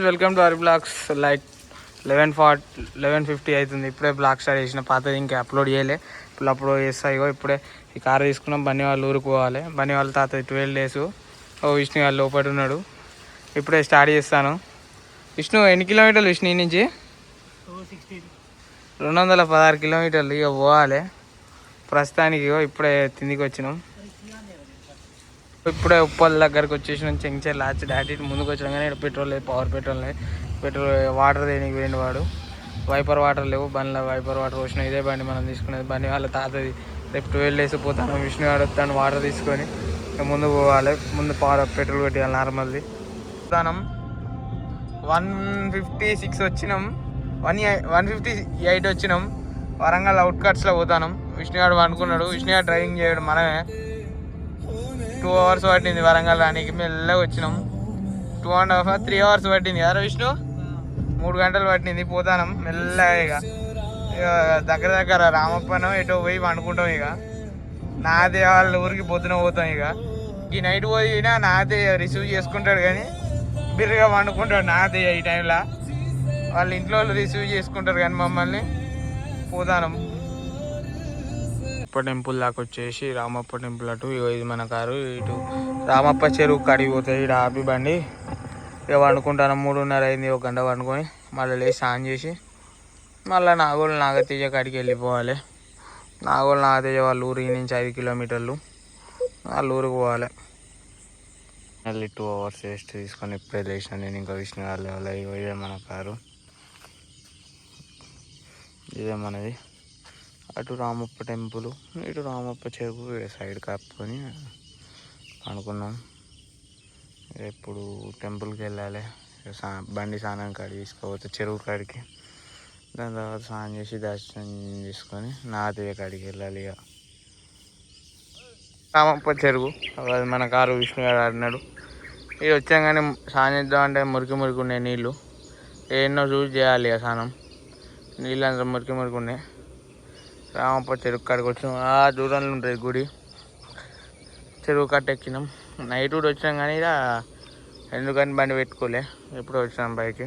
Welcome to our blogs. Like 11:50 అవుతుంది. ఇప్పుడే blog start చేసిన, పాతది ఇంకా అప్లోడ్ చేయలే. ఇప్పుడు అప్లోడ్ చేస్తాయో. ఇప్పుడే ఈ కార్ తీసుకున్నాం, బన్నీ వాళ్ళు ఊరికి పోవాలి. బన్నీ వాళ్ళ తాత 12 days. విష్ణు వాళ్ళు లోపల ఉన్నాడు. ఇప్పుడే స్టార్ట్ చేస్తాను. విష్ణు ఎన్ని కిలోమీటర్లు విష్ణు నుంచి? 216 కిలోమీటర్లు ఇక పోవాలి. ప్రస్తుతానికి ఇప్పుడే తిండికి వచ్చినాం. ఇప్పుడే ఉప్పల్ దగ్గరకు వచ్చేసినాం. చెంచర్ లాస్ట్ డాడీ ముందుకు వచ్చినాం కానీ ఇక్కడ పెట్రోల్ లేదు, పెట్రోల్ వాటర్ దేనికి పోయిండు వాడు. వైపర్ వాటర్ లేవు బండ్లో. వైపర్ వాటర్ వచ్చినా ఇదే బండి మనం తీసుకునేది. బండి వాళ్ళ తాతది. రేపు 12 days పోతాను. విష్ణు వాడు వస్తాను వాటర్ తీసుకొని ముందు పోవాలి. ముందు పెట్రోల్ పెట్టాలి నార్మల్ది. పోతానం 156 వచ్చినాం. 158 వచ్చినాం. వరంగల్ అవుట్కట్స్లో పోతాను. విష్ణుగాడు అనుకున్నాడు. విష్ణుగాడు డ్రైవింగ్ చేయడం మనమే. 2 hours పట్టింది వరంగల్ రానికి. మెల్లగా వచ్చినాం. 2.5 3 hours పట్టింది కదా విష్ణు. 3 గంటలు పట్టింది. పోతాను మెల్లగా. ఇక దగ్గర రామప్పనం ఎటో పోయి వండుకుంటాం. ఇక నాదే వాళ్ళ ఊరికి పొద్దున పోతాం. ఇక ఈ నైట్ పోయినా నాదే రిసీవ్ చేసుకుంటాడు కానీ బిర్రుగా వండుకుంటాడు నాదే. ఈ టైంలో వాళ్ళ ఇంట్లో వాళ్ళు రిసీవ్ చేసుకుంటారు కానీ మమ్మల్ని. పోతాను రామప్ప టెంపుల్ దాకా వచ్చేసి రామప్ప టెంపుల్ అటు ఇది మన కారు. ఇటు రామప్ప చెరువు కాడికి పోతాయి. ఇటు ఆపి బండి ఇక వండుకుంటాను. 3:30 అయింది. 1 గంట వండుకొని మళ్ళీ లేచి ఆన్ చేసి మళ్ళీ నాగతేజ కాడికి వెళ్ళిపోవాలి. నాగతేజ వాళ్ళ ఊరు నుంచి 5 kilometers. వాళ్ళ ఊరికి పోవాలి. మళ్ళీ 2 hours రెస్ట్ తీసుకొని ఇప్పుడే లేచిన నేను. ఇంకా విష్ణు వాళ్ళ ఇదే మన కారు, ఇదే మనది. అటు రామప్ప టెంపుల్, ఇటు రామప్ప చెరువు సైడ్ కప్పుకొని అనుకున్నాం. ఎప్పుడు టెంపుల్కి వెళ్ళాలి. బండి స్నానం కాడికి తీసుకోవచ్చు చెరువు కాడికి. దాని తర్వాత స్నానం చేసి దర్శనం చేసుకొని నాగతేజ కాడికి వెళ్ళాలి. ఇక రామప్ప చెరువు అది మన కారు. విష్ణు గారు ఆడినాడు. ఇక వచ్చాం కానీ స్నానం చేద్దామంటే మురికి ఉన్నాయి నీళ్ళు. ఎన్నో చూసి చేయాలి ఇక స్నానం. నీళ్ళు అంతా మురికి ఉన్నాయి. రామప్ప చెరువు కాడికి వచ్చినాం. ఆ దూరంలో ఉంటుంది గుడి. చెరువు కట్ట ఎక్కినాం. నైట్ కూడా వచ్చినాం కానీ ఇక ఎందుకని బండి పెట్టుకోలే. ఎప్పుడో వచ్చినాం బైక్.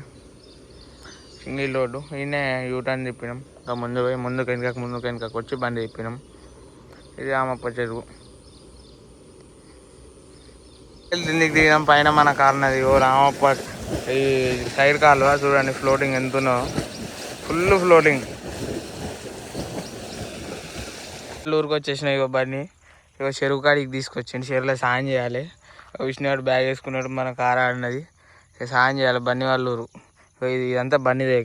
Single road. ఈయనే యూటర్న్ తిప్పినాం. ఇంకా ముందు పోయి ముందుకు వెనకకు వచ్చి బండి తిప్పినాం. ఇది రామప్ప చెరువు. దిండికి దిగినాం. పైన మన కారున్నది. ఓ రామప్ప ఈ సైడ్ కాలువ చూడండి. ఫ్లోటింగ్ ఎంతున్నో, ఫుల్ ఫ్లోటింగ్. ఊరికి వచ్చేసిన ఇగో బండి. ఇగో చెరువు కాడికి తీసుకొచ్చిండు. చెరువులో సాయం చేయాలి. విష్ణువాడు బ్యాగ్ వేసుకున్నాడు. మన కారు ఆడినది. ఇక సాయం చేయాలి. బన్నీ వాళ్ళ ఊరు. ఇదంతా బన్నీదే.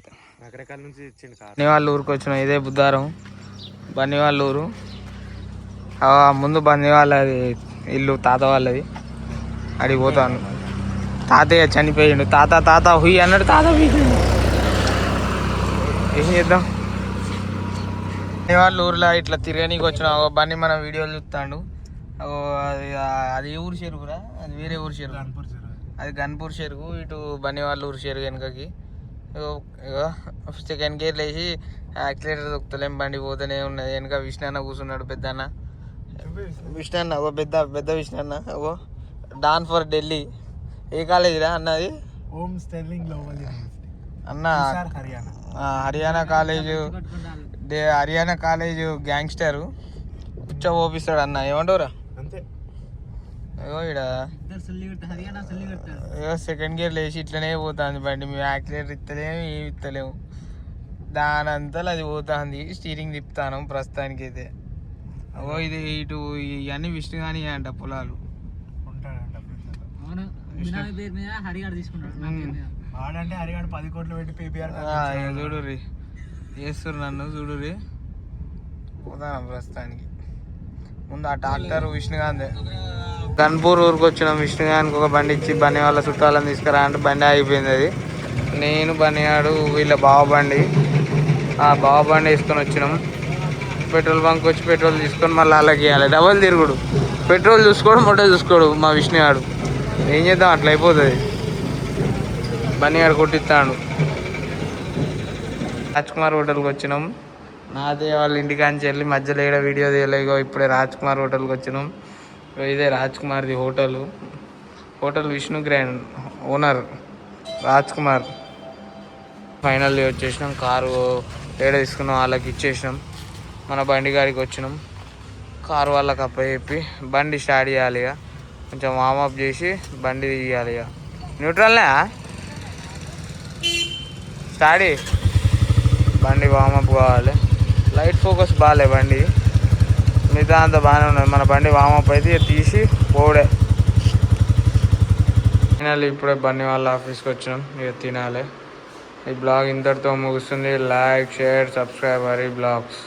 రకరకాల నుంచి బన్నీ వాళ్ళ ఊరికి వచ్చినాం. ఇదే బుద్ధారం బన్నీ వాళ్ళ ఊరు. ముందు బన్నీ వాళ్ళది ఇల్లు, తాత వాళ్ళది. అడిగి పోతాను. తాతయ్య చనిపోయిండు. తాత హుయ్యి అన్నాడు. తాత హుయ్యి. ఏం చేద్దాం. వాళ్ళ ఊర్లో ఇట్లా తిరగనీకి వచ్చిన బండి మన వీడియోలు చూస్తాడు. అది ఊరు చెరువురా, అది వేరే ఊరు చెరువు. అది గన్పూర్ చెరువు. ఇటు బన్నీ వాళ్ళ ఊరు చెరువు వెనకకి. సెకండ్ గేర్ లేచి యాక్సిలేటర్ దొక్కుతలేం. బండి పోతూనే ఉన్నది. వెనక విష్ణు కూర్చున్నాడు. పెద్దన్న విష్ణు పెద్ద విష్ణు డాన్ ఫర్ ఢిల్లీ. ఏ కాలేజీరా అన్నది? అన్న Haryana college. Haryana college gangster కూర్చో ఓపిస్తాడు అన్న. ఏమంటావురా? సెకండ్ గేర్ లేచి ఇట్లనే పోతుంది బండి. మేము యాక్సిలేటర్ ఇస్తలేము, ఏమి ఇస్తలేము. దాని అంతా అది పోతుంది. స్టీరింగ్ తిప్పుతాను ప్రస్తుతానికి అయితే. ఇది ఇటు ఇవన్నీ విష్ణు కానీ అంట పొలాలు. చూడుర్రి చేస్తుర్రు నన్ను. చూడుర్రి పోతాను ప్రస్తుతానికి. ముందు ఆ ట్రాక్టర్ విష్ణుగాందే. గన్పూర్ ఊరికి వచ్చినాం. విష్ణుగానికి ఒక బండి ఇచ్చి బన్నీ వాళ్ళ చుట్టాలని తీసుకురా అంటే బండి ఆగిపోయింది. అది నేను బన్నీగాడు వీళ్ళ బావ బండి. ఆ బావ బండి వేసుకొని వచ్చినాం. పెట్రోల్ బంక్ వచ్చి పెట్రోల్ తీసుకొని మళ్ళీ అలాగే వేయాలి. డబల్ తిరుగుడు. పెట్రోల్ చూసుకోవడం మొట్ట చూసుకోడు మా విష్ణుగాడు. ఏం చేద్దాం, అట్లా అయిపోతుంది. బన్నీగాడు కొట్టిస్తాడు. రాజ్కుమార్ హోటల్కి వచ్చినాం. నాదే వాళ్ళ ఇంటికాంచి వెళ్ళి మధ్యలో ఏడ వీడియో తీయలేగో. ఇప్పుడే రాజ్కుమార్ హోటల్కి వచ్చినాం. ఇదే రాజ్కుమార్ది hotel Vishnu grand owner. Raj Kumar. Finally వచ్చేసినాం. కారు ఏడ తీసుకున్నాం వాళ్ళకి ఇచ్చేసినాం. మన బండి గాడికి వచ్చినాం. కారు వాళ్ళకి అప్పచెప్పి బండి స్టార్ట్ చేయాలి. ఇక కొంచెం వామప్ చేసి బండి తీయాలి. ఇక న్యూట్రల్నే స్టార్ట్ బండి వామప్ కావాలి. లైట్ ఫోకస్ బాగాలే బండి, మిగతా అంతా బాగానే ఉన్నది. మన బండి వామప్ అయితే ఇక తీసి పోడే. ఫైనల్లీ ఇప్పుడే బండి వాళ్ళ ఆఫీస్కి వచ్చినాం. ఇక తినాలి. ఈ బ్లాగ్ ఇంతటితో ముగుస్తుంది. Like, share, subscribe Hari blogs.